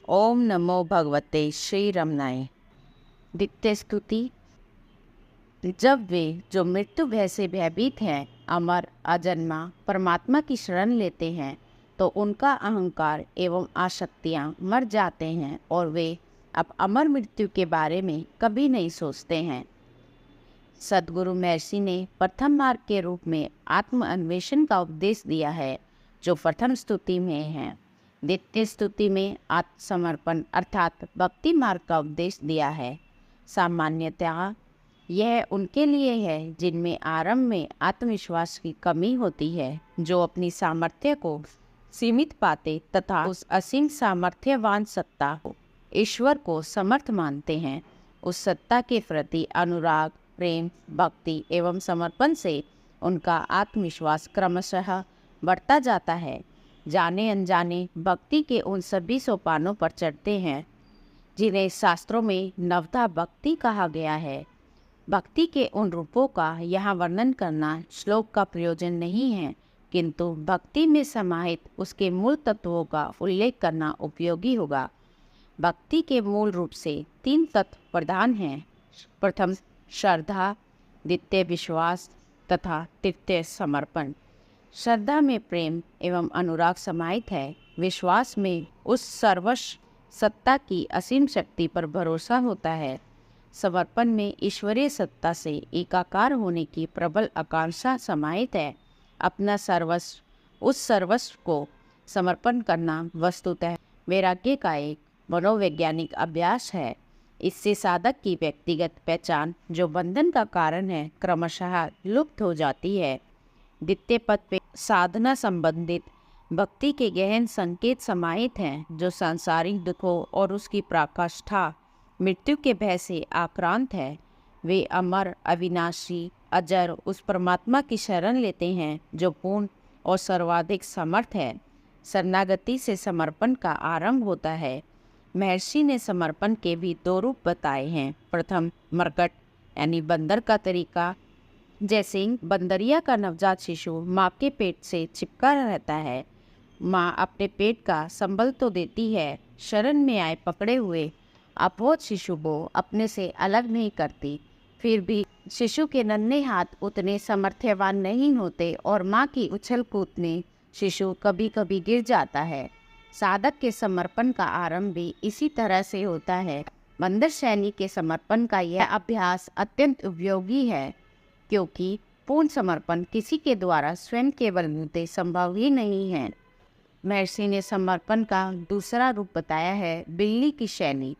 ओम नमो भगवते श्री रमनाय। द्वितीय स्तुति। जब वे जो मृत्यु भय से भयभीत हैं अमर अजन्मा परमात्मा की शरण लेते हैं तो उनका अहंकार एवं आसक्तियाँ मर जाते हैं और वे अब अमर मृत्यु के बारे में कभी नहीं सोचते हैं। सद्गुरु महर्षि ने प्रथम मार्ग के रूप में आत्म अन्वेषण का उपदेश दिया है जो प्रथम स्तुति में है। द्वितीय स्तुति में आत्मसमर्पण अर्थात भक्ति मार्ग का उपदेश दिया है। सामान्यतः यह उनके लिए है जिनमें आरंभ में आत्मविश्वास की कमी होती है, जो अपनी सामर्थ्य को सीमित पाते तथा उस असीम सामर्थ्यवान सत्ता को ईश्वर को समर्थ मानते हैं। उस सत्ता के प्रति अनुराग, प्रेम, भक्ति एवं समर्पण से उनका आत्मविश्वास क्रमशः बढ़ता जाता है। जाने अनजाने भक्ति के उन सभी सोपानों पर चढ़ते हैं जिन्हें शास्त्रों में नवधा भक्ति कहा गया है। भक्ति के उन रूपों का यहाँ वर्णन करना श्लोक का प्रयोजन नहीं है, किंतु भक्ति में समाहित उसके मूल तत्वों का उल्लेख करना उपयोगी होगा। भक्ति के मूल रूप से 3 तत्व प्रधान हैं। प्रथम श्रद्धा, द्वितीय विश्वास तथा तृतीय समर्पण। श्रद्धा में प्रेम एवं अनुराग समाहित है। विश्वास में उस सर्वस्व सत्ता की असीम शक्ति पर भरोसा होता है। समर्पण में ईश्वरीय सत्ता से एकाकार होने की प्रबल आकांक्षा समाहित है। अपना सर्वस्व उस सर्वस्व को समर्पण करना वस्तुतः वैराग्य का एक मनोवैज्ञानिक अभ्यास है। इससे साधक की व्यक्तिगत पहचान जो बंधन का कारण है क्रमशः लुप्त हो जाती है। द्वितीय पद पे साधना संबंधित भक्ति के गहन संकेत समाहित हैं जो सांसारिक दुखों और उसकी पराकाष्ठा मृत्यु के भय से आक्रांत है। वे अमर, अविनाशी, अजर उस परमात्मा की शरण लेते हैं जो पूर्ण और सर्वाधिक समर्थ है। शरणागति से समर्पण का आरंभ होता है। महर्षि ने समर्पण के भी 2 रूप बताए हैं। प्रथम मरकट यानी बंदर का तरीका। जैसे बंदरिया का नवजात शिशु माँ के पेट से चिपका रहता है। माँ अपने पेट का संबल तो देती है, शरण में आए पकड़े हुए अबोध शिशु को अपने से अलग नहीं करती। फिर भी शिशु के नन्हे हाथ उतने समर्थ्यवान नहीं होते और माँ की उछल कूद में शिशु कभी कभी गिर जाता है। साधक के समर्पण का आरंभ भी इसी तरह से होता है। बंदर शैली के समर्पण का यह अभ्यास अत्यंत उपयोगी है, क्योंकि पूर्ण समर्पण किसी के द्वारा स्वयं के बलबूते संभव ही नहीं है। महर्षि ने समर्पण का दूसरा रूप बताया है बिल्ली की शैली।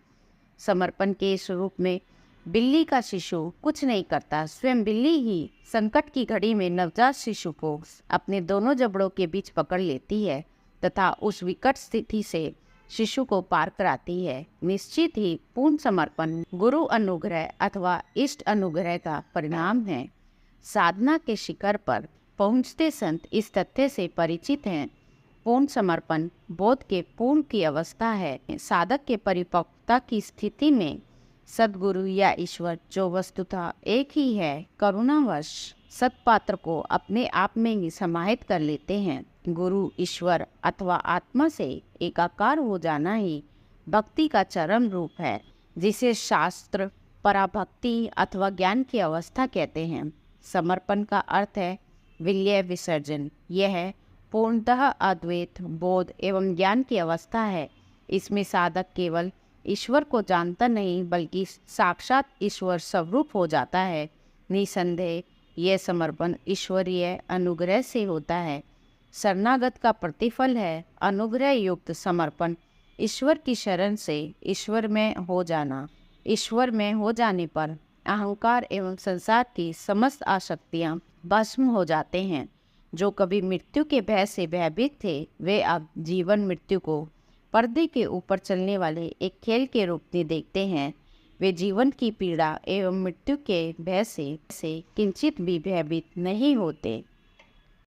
समर्पण के इस रूप में बिल्ली का शिशु कुछ नहीं करता, स्वयं बिल्ली ही संकट की घड़ी में नवजात शिशु को अपने दोनों जबड़ों के बीच पकड़ लेती है तथा उस विकट स्थिति से शिशु को पार कराती है। निश्चित ही पूर्ण समर्पण गुरु अनुग्रह अथवा इष्ट अनुग्रह का परिणाम है। साधना के शिखर पर पहुँचते संत इस तथ्य से परिचित हैं। पूर्ण समर्पण बोध के पूर्ण की अवस्था है। साधक के परिपक्वता की स्थिति में सद्गुरु या ईश्वर जो वस्तुतः एक ही है, करुणावश सत्पात्र को अपने आप में ही समाहित कर लेते हैं। गुरु, ईश्वर अथवा आत्मा से एकाकार हो जाना ही भक्ति का चरम रूप है, जिसे शास्त्र पराभक्ति अथवा ज्ञान की अवस्था कहते हैं। समर्पण का अर्थ है विलय विसर्जन। यह पूर्णतः अद्वैत बोध एवं ज्ञान की अवस्था है। इसमें साधक केवल ईश्वर को जानता नहीं बल्कि साक्षात ईश्वर स्वरूप हो जाता है। निसंदेह यह समर्पण ईश्वरीय अनुग्रह से होता है। शरणागत का प्रतिफल है अनुग्रह युक्त समर्पण। ईश्वर की शरण से ईश्वर में हो जाना। ईश्वर में हो जाने पर अहंकार एवं संसार की समस्त आसक्तियाँ भस्म हो जाते हैं। जो कभी मृत्यु के भय से भयभीत थे वे अब जीवन मृत्यु को पर्दे के ऊपर चलने वाले एक खेल के रूप में देखते हैं। वे जीवन की पीड़ा एवं मृत्यु के भय से किंचित भी भयभीत नहीं होते।